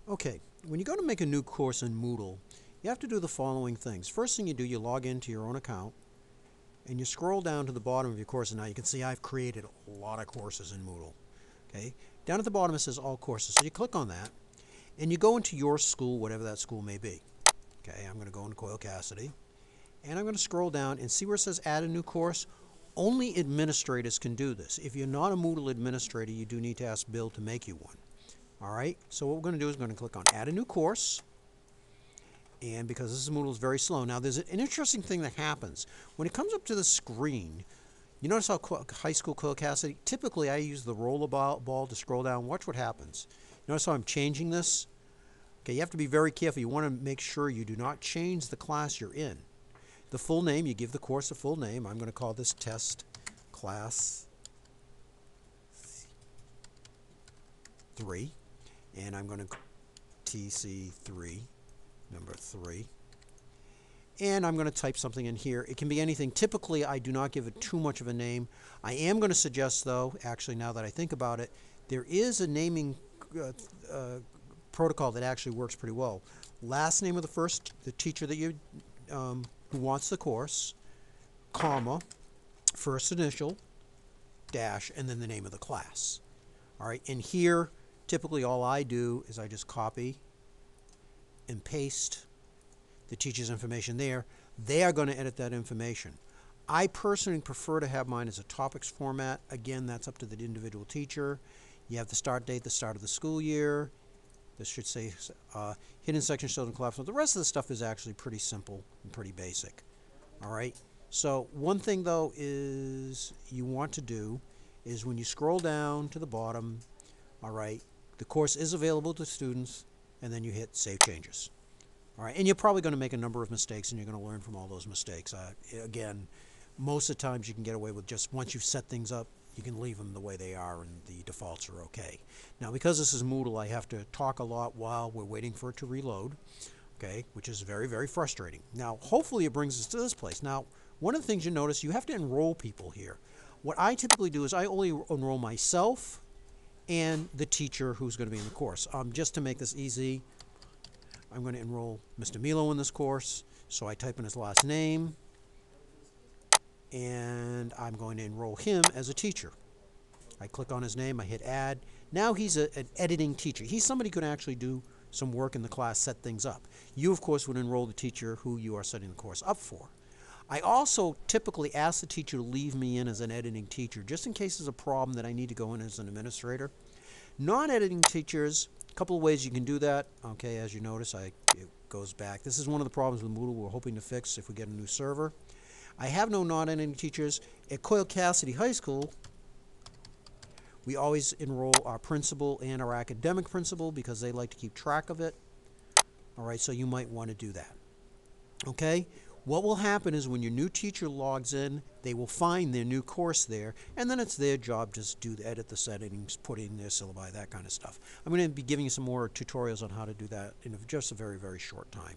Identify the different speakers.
Speaker 1: Okay, when you go to make a new course in Moodle, you have to do the following things. First thing you do, you log into your own account and you scroll down to the bottom of your course, and now you can see I've created a lot of courses in Moodle. Okay, down at the bottom it says all courses, so you click on that and you go into your school, whatever that school may be. Okay, I'm going to go into Coyle Cassidy and I'm going to scroll down and see where it says add a new course. Only administrators can do this. If you're not a Moodle administrator, you do need to ask Bill to make you one. Alright, so what we're going to do is we're going to click on add a new course, and because this Moodle is very slow. Now there's an interesting thing that happens. When it comes up to the screen, you notice how high school Coyle Cassidy, typically I use the roller ball to scroll down. Watch what happens. Notice how I'm changing this? Okay, you have to be very careful. You want to make sure you do not change the class you're in. The full name, you give the course a full name. I'm going to call this Test Class 3. And I'm going to TC3, number 3. And I'm going to type something in here. It can be anything. Typically, I do not give it too much of a name. I am going to suggest, though, actually, now that I think about it, there is a naming protocol that actually works pretty well. Last name of the teacher that you who wants the course, comma, first initial, dash, and then the name of the class. All right, and here, typically all I do is I just copy and paste the teacher's information there. They are going to edit that information. I personally prefer to have mine as a topics format. Again, that's up to the individual teacher. You have the start date, the start of the school year. This should say hidden section shown in collapse. The rest of the stuff is actually pretty simple and pretty basic. All right. So one thing though is you want to do is when you scroll down to the bottom, all right, the course is available to students, and then you hit Save Changes. All right, and you're probably going to make a number of mistakes, and you're going to learn from all those mistakes. Again, most of the times you can get away with just once you've set things up, you can leave them the way they are, and the defaults are okay. Now, because this is Moodle, I have to talk a lot while we're waiting for it to reload, okay, which is very, very frustrating. Now, hopefully it brings us to this place. Now, one of the things you notice, you have to enroll people here. What I typically do is I only enroll myself and the teacher who's going to be in the course. Just to make this easy, I'm going to enroll Mr. Milo in this course. So I type in his last name, and I'm going to enroll him as a teacher. I click on his name, I hit add. Now he's an editing teacher. He's somebody who can actually do some work in the class, set things up. You, of course, would enroll the teacher who you are setting the course up for. I also typically ask the teacher to leave me in as an editing teacher, just in case there's a problem that I need to go in as an administrator. Non-editing teachers, a couple of ways you can do that. Okay, as you notice, it goes back. This is one of the problems with Moodle we're hoping to fix if we get a new server. I have no non-editing teachers. At Coyle Cassidy High School, we always enroll our principal and our academic principal because they like to keep track of it. All right, so you might want to do that. Okay, what will happen is when your new teacher logs in, they will find their new course there, and then it's their job to edit the settings, put in their syllabi, that kind of stuff. I'm going to be giving you some more tutorials on how to do that in just a very, very short time.